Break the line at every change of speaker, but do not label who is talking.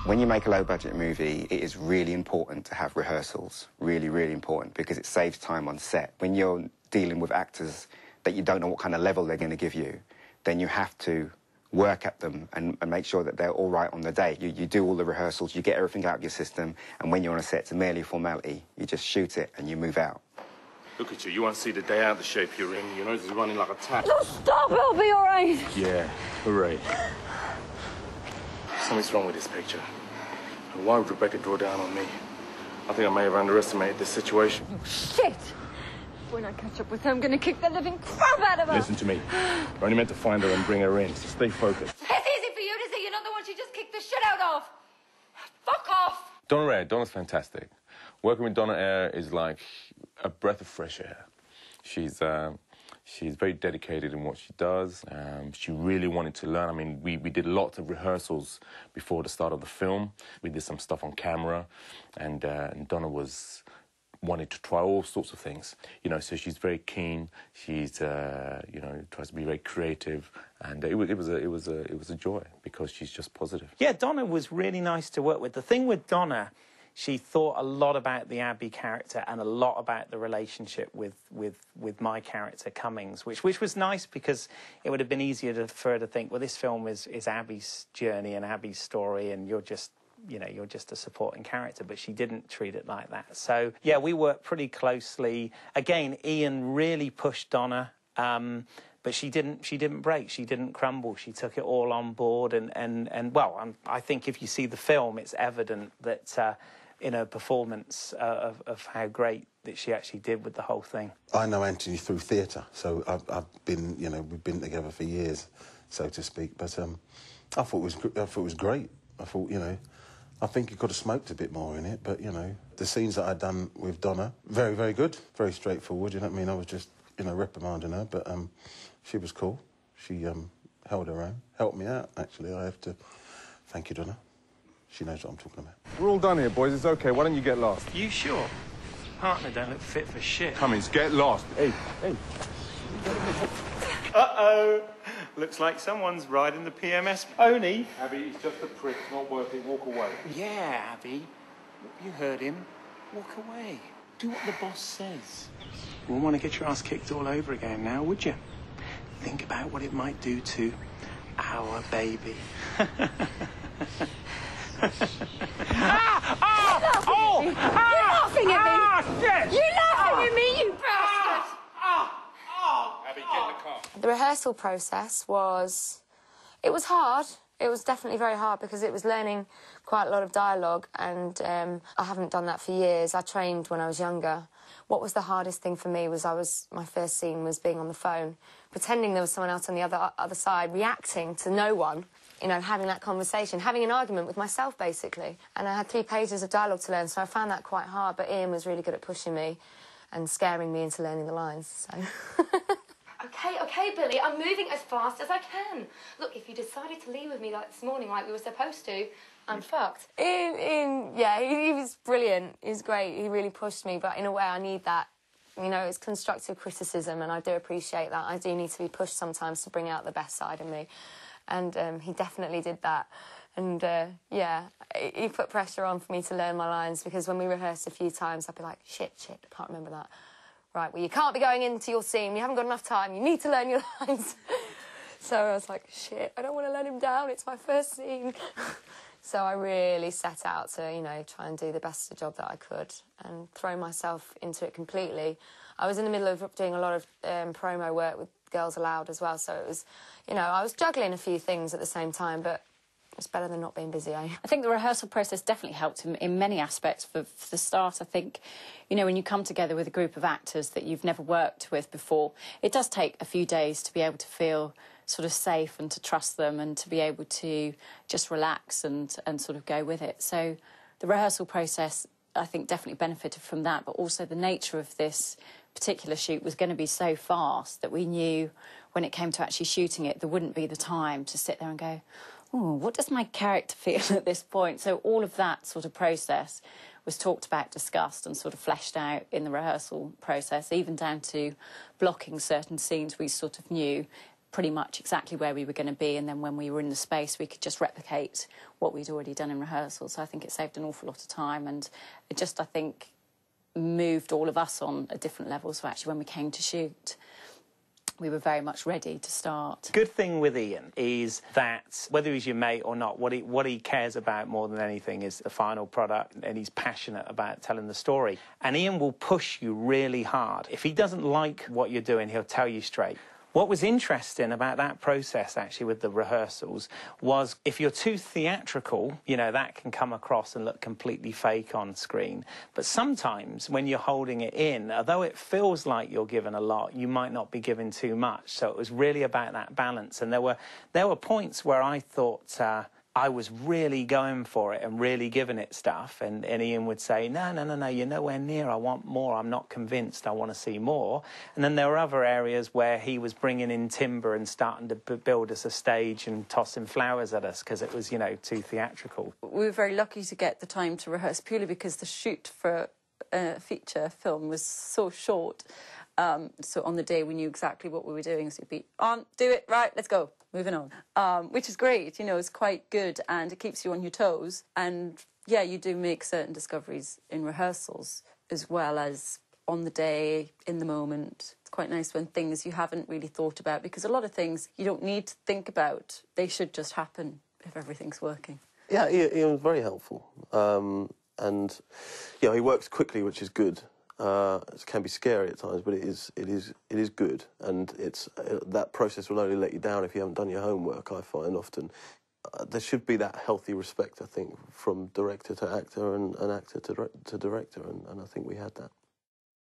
When you make a low-budget movie, it is really important to have rehearsals. Really, really important, because it saves time on set. When you're dealing with actors that you don't know what kind of level they're going to give you, then you have to work at them and make sure that they're all right on the day. You do all the rehearsals, you get everything out of your system, and when you're on a set, it's merely a formality. You just shoot it and you move out.
Look at you. You want to see the day out the shape you're in. Your nose is running like a tap.
No, stop. It'll be all right.
Yeah, hooray. Something's wrong with this picture. Why would Rebecca draw down on me? I think I may have underestimated this situation.
Oh, shit. When I catch up with her, I'm going to kick the living crap out of her.
Listen to me. We're only meant to find her and bring her in, so stay focused.
It's easy for you to say you're not the one she just kicked the shit out of. Fuck off.
Donna's fantastic. Working with Donna is like a breath of fresh air. She's very dedicated in what she does. She really wanted to learn. I mean, we did lots of rehearsals before the start of the film. We did some stuff on camera, and Donna wanted to try all sorts of things. You know, so she's very keen. She's you know, tries to be very creative, and it was a joy because she's just positive.
Yeah, Donna was really nice to work with. The thing with Donna, she thought a lot about the Abby character and a lot about the relationship with my character, Cummings, which was nice because it would have been easier for her to think, well, this film is Abby's journey and Abby's story, and you're just a supporting character, but she didn't treat it like that. So, yeah, we worked pretty closely. Again, Ian really pushed Donna, but she didn't break, she didn't crumble, she took it all on board, and well, I think if you see the film, it's evident that in her performance of how great that she actually did with the whole thing.
I know Anthony through theatre, so I've been, you know, we've been together for years, so to speak, but I thought it was great. I thought, you know, I think he could have smoked a bit more in it, but, you know, the scenes that I'd done with Donna, very, very good, very straightforward, you know what I mean? I was just, you know, reprimanding her, but she was cool. She held her own, helped me out, actually. I have to thank you, Donna. She knows what I'm talking about.
We're all done here, boys. It's okay. Why don't you get lost?
You sure? Partner don't look fit for shit.
Cummings, get lost. Hey.
Uh-oh. Looks like someone's riding the PMS pony.
Abby, he's just a prick. It's not worth it. Walk away.
Yeah, Abby. You heard him. Walk away. Do what the boss says. You wouldn't want to get your ass kicked all over again now, would you? Think about what it might do to our baby.
You're laughing at me!
Shit!
You're laughing at me, you bastard!
Abby, get in the car.
The rehearsal process was hard. It was definitely very hard because it was learning quite a lot of dialogue, and I haven't done that for years. I trained when I was younger. What was the hardest thing for me was my first scene was being on the phone, pretending there was someone else on the other side, reacting to no one, you know, having that conversation, having an argument with myself, basically. And I had 3 pages of dialogue to learn, so I found that quite hard, but Ian was really good at pushing me and scaring me into learning the lines, so... Okay, Billy, I'm moving as fast as I can. Look, if you decided to leave with me like this morning like we were supposed to, I'm fucked. Yeah, he was brilliant. He was great. He really pushed me, but in a way I need that. You know, it's constructive criticism, and I do appreciate that. I do need to be pushed sometimes to bring out the best side of me. And he definitely did that. And, yeah, he put pressure on for me to learn my lines, because when we rehearsed a few times, I'd be like, shit, I can't remember that. Right, well, you can't be going into your scene. You haven't got enough time. You need to learn your lines. So I was like, shit, I don't want to let him down. It's my first scene. So I really set out to, you know, try and do the best job that I could and throw myself into it completely. I was in the middle of doing a lot of promo work with Girls Aloud as well, so it was, you know, I was juggling a few things at the same time, but it's better than not being busy, eh?
I think the rehearsal process definitely helped in many aspects. For the start, I think, you know, when you come together with a group of actors that you've never worked with before, it does take a few days to be able to feel sort of safe and to trust them and to be able to just relax and sort of go with it. So the rehearsal process, I think, definitely benefited from that, but also the nature of this particular shoot was going to be so fast that we knew when it came to actually shooting it, there wouldn't be the time to sit there and go, oh, what does my character feel at this point? So all of that sort of process was talked about, discussed and sort of fleshed out in the rehearsal process, even down to blocking certain scenes we sort of knew pretty much exactly where we were going to be, and then when we were in the space we could just replicate what we'd already done in rehearsal. So I think it saved an awful lot of time, and it just, I think, moved all of us on a different level. So actually when we came to shoot, we were very much ready to start.
Good thing with Ian is that whether he's your mate or not, what he cares about more than anything is the final product, and he's passionate about telling the story. And Ian will push you really hard. If he doesn't like what you're doing, he'll tell you straight. What was interesting about that process, actually, with the rehearsals, was if you're too theatrical, you know, that can come across and look completely fake on screen. But sometimes when you're holding it in, although it feels like you're given a lot, you might not be given too much. So it was really about that balance. And there were points where I thought I was really going for it and really giving it stuff, and Ian would say, no, you're nowhere near, I want more, I'm not convinced, I want to see more. And then there were other areas where he was bringing in timber and starting to build us a stage and tossing flowers at us because it was, you know, too theatrical.
We were very lucky to get the time to rehearse, purely because the shoot for a feature film was so short. So on the day we knew exactly what we were doing, so you'd be on, do it, right, let's go, moving on. Which is great, you know, it's quite good, and it keeps you on your toes. And yeah, you do make certain discoveries in rehearsals as well as on the day, in the moment. It's quite nice when things you haven't really thought about, because a lot of things you don't need to think about, they should just happen if everything's working.
Yeah, Ian was very helpful. And, you know, he works quickly, which is good. It can be scary at times, but it is good, and that process will only let you down if you haven't done your homework. I find often there should be that healthy respect, I think, from director to actor and actor to director, and I think we had that.